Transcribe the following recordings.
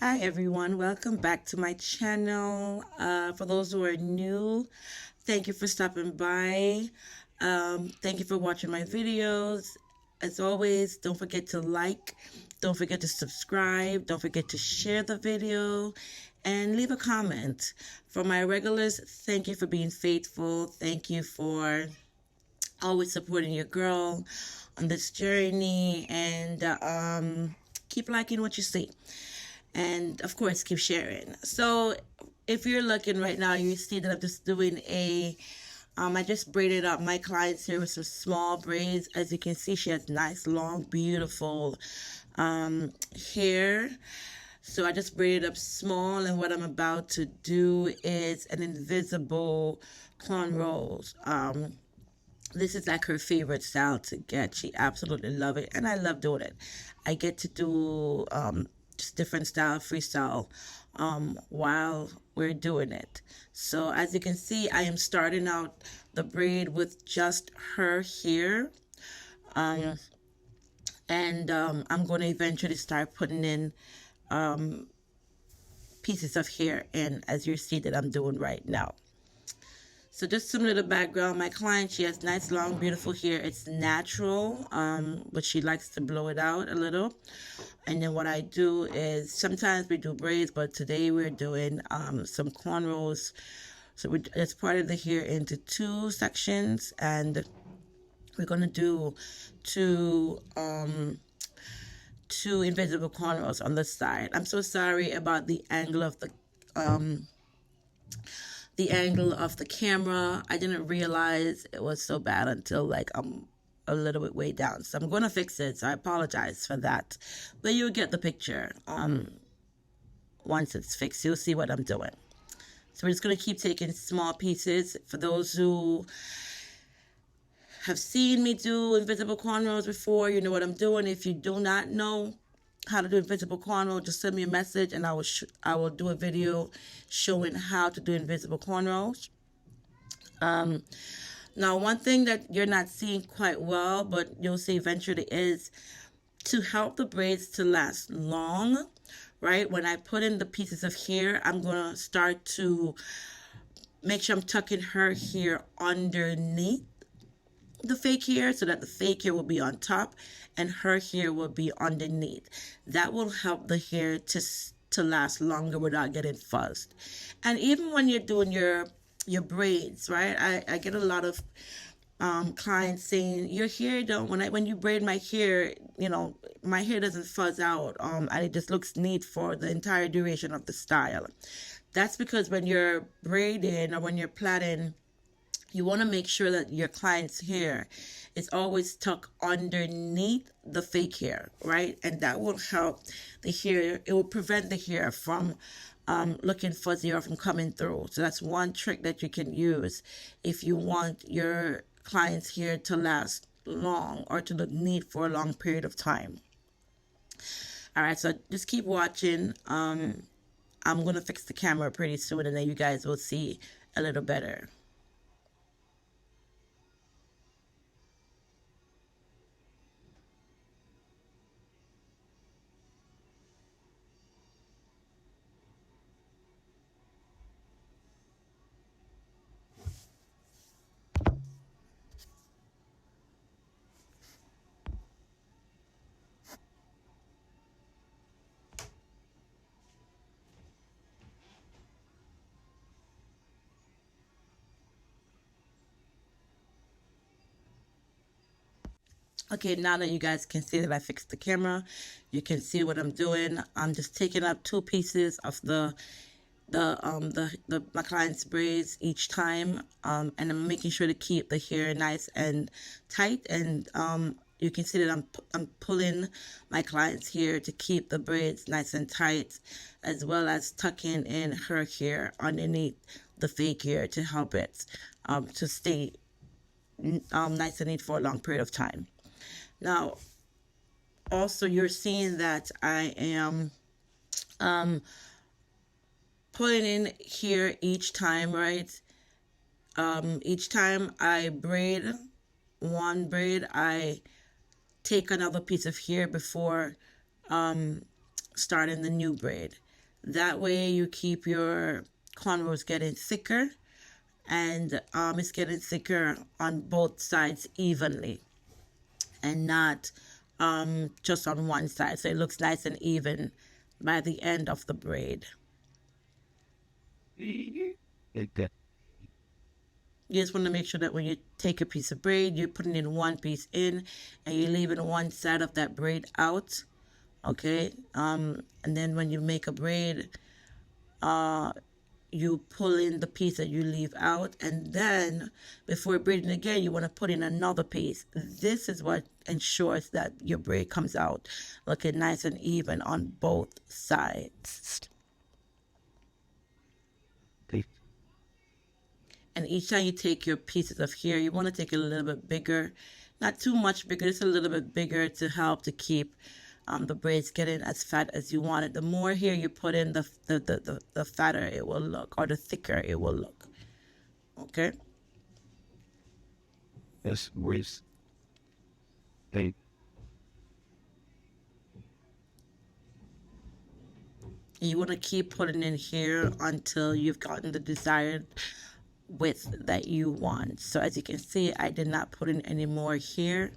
Hi everyone, welcome back to my channel. For those who are new, thank you for stopping by. Thank you for watching my videos. As always, don't forget to like, don't forget to subscribe, don't forget to share the video, and leave a comment. For my regulars, thank you for being faithful. Thank you for always supporting your girl on this journey, and keep liking what you see. And of course, keep sharing. So if you're looking right now, you see that I'm just doing I just braided up my clients here with some small braids. As you can see, she has nice, long, beautiful hair. So I just braided up small, and what I'm about to do is an invisible cornrows. This is like her favorite style to get. She absolutely love it, and I love doing it. I get to do just different style, freestyle, while we're doing it. So as you can see, I am starting out the braid with just her here, and I'm going to eventually start putting in pieces of hair in, as you see that I'm doing right now. So just some little background. My client, she has nice, long, beautiful hair. It's natural, but she likes to blow it out a little. And then what I do is sometimes we do braids, but today we're doing some cornrows. So we just parted the hair into two sections, and we're going to do two invisible cornrows on the side. I'm so sorry about the angle of the camera. I didn't realize it was so bad until like I'm a little bit way down. So I'm going to fix it. So I apologize for that. But you'll get the picture. Once it's fixed, you'll see what I'm doing. So we're just going to keep taking small pieces. For those who have seen me do invisible cornrows before, you know what I'm doing. If you do not know how to do invisible cornrow, just send me a message, and I will do a video showing how to do invisible cornrows. Now, one thing that you're not seeing quite well, but you'll see eventually, is to help the braids to last long, right? When I put in the pieces of hair, I'm going to start to make sure I'm tucking her hair underneath the fake hair, so that the fake hair will be on top and her hair will be underneath. That will help the hair to last longer without getting fuzzed. And even when you're doing your braids, right? I get a lot of clients saying, your hair don't, when you braid my hair, my hair doesn't fuzz out, and it just looks neat for the entire duration of the style. That's because when you're braiding or when you're plaiting, you want to make sure that your client's hair is always tucked underneath the fake hair, right? And that will help the hair, it will prevent the hair from looking fuzzy or from coming through. So that's one trick that you can use if you want your client's hair to last long or to look neat for a long period of time. All right, so just keep watching. I'm going to fix the camera pretty soon, and then you guys will see a little better. Okay, now that you guys can see that I fixed the camera, you can see what I'm doing. I'm just taking up two pieces of my client's braids each time, and I'm making sure to keep the hair nice and tight. And you can see that I'm pulling my client's hair to keep the braids nice and tight, as well as tucking in her hair underneath the fake hair to help it to stay nice and neat for a long period of time. Now, also you're seeing that I am putting in here each time, right? Each time I braid one braid, I take another piece of hair before starting the new braid. That way you keep your cornrows getting thicker, and it's getting thicker on both sides evenly, and not just on one side, so it looks nice and even by the end of the braid. You just want to make sure that when you take a piece of braid, you're putting in one piece in, and you're leaving one side of that braid out. Okay, and then when you make a braid, you pull in the piece that you leave out, and then before braiding again, you want to put in another piece. This is what ensures that your braid comes out looking nice and even on both sides. And each time you take your pieces of hair, you want to take it a little bit bigger, not too much bigger, just a little bit bigger to help to keep the braids getting as fat as you want it. The more hair you put in, the fatter it will look, or the thicker it will look. Okay? Yes, Reese. Hey. You want to keep putting in here until you've gotten the desired width that you want. So as you can see, I did not put in any more here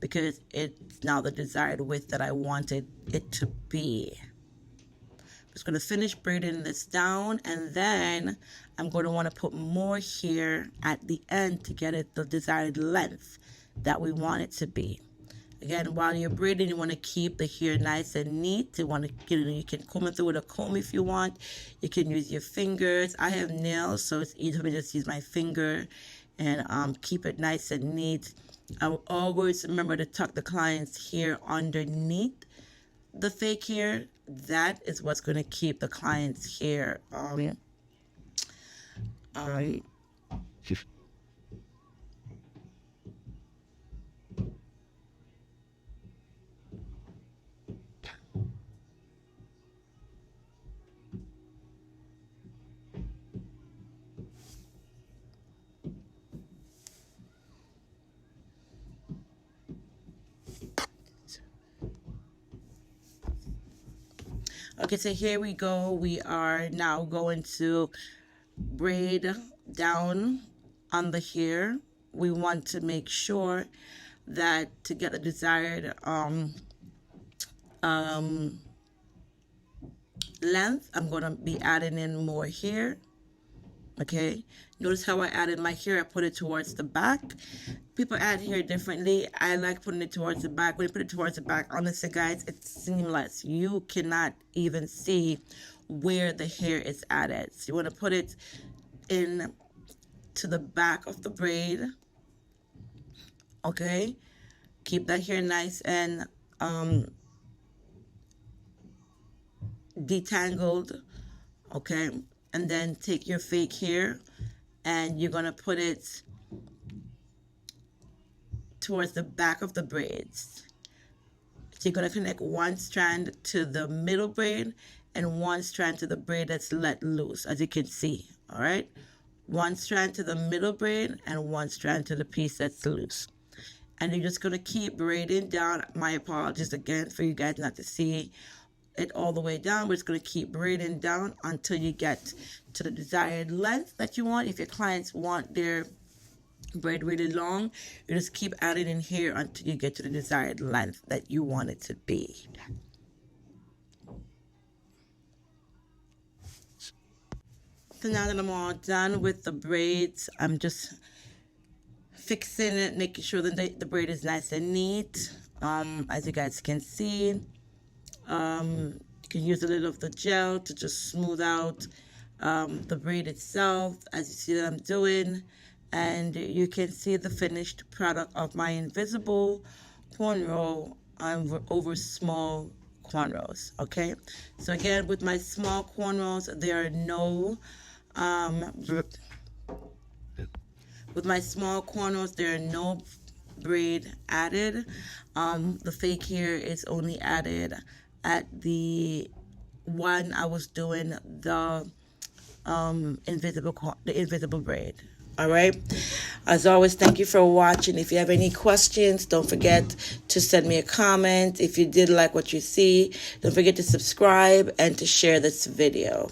because it's now the desired width that I wanted it to be. I'm just going to finish braiding this down, and then I'm going to want to put more here at the end to get it the desired length that we want it to be. Again, while you're braiding, you want to keep the hair nice and neat. You can comb it through with a comb if you want. You can use your fingers. I have nails, so it's easy for me to just use my finger and keep it nice and neat. I will always remember to tuck the client's hair underneath the fake hair. That is what's going to keep the client's hair Okay, so here we go. We are now going to braid down on the hair. We want to make sure that to get the desired length, I'm going to be adding in more hair. Okay, notice how I added my hair. I put it towards the back. People add hair differently. I like putting it towards the back. When you put it towards the back, honestly guys, it's seamless. You cannot even see where the hair is added. So you want to put it in to the back of the braid. Okay, keep that hair nice and detangled. Okay, and then take your fake hair and you're going to put it towards the back of the braids. So you're going to connect one strand to the middle braid and one strand to the braid that's let loose, as you can see. All right, one strand to the middle braid and one strand to the piece that's loose. And you're just going to keep braiding down. My apologies again for you guys not to see it all the way down. We're just going to keep braiding down until you get to the desired length that you want. If your clients want their braid really long, you just keep adding in here until you get to the desired length that you want it to be. So now that I'm all done with the braids, I'm just fixing it, making sure that the braid is nice and neat. As you guys can see, you can use a little of the gel to just smooth out the braid itself, as you see that I'm doing. And you can see the finished product of my invisible cornrow over small cornrows. Okay, so again, with my small cornrows, there are no with my small cornrows, there are no braid added. The fake hair is only added at the one I was doing the invisible braid. All right. As always, thank you for watching. If you have any questions, don't forget to send me a comment. If you did like what you see, don't forget to subscribe and to share this video.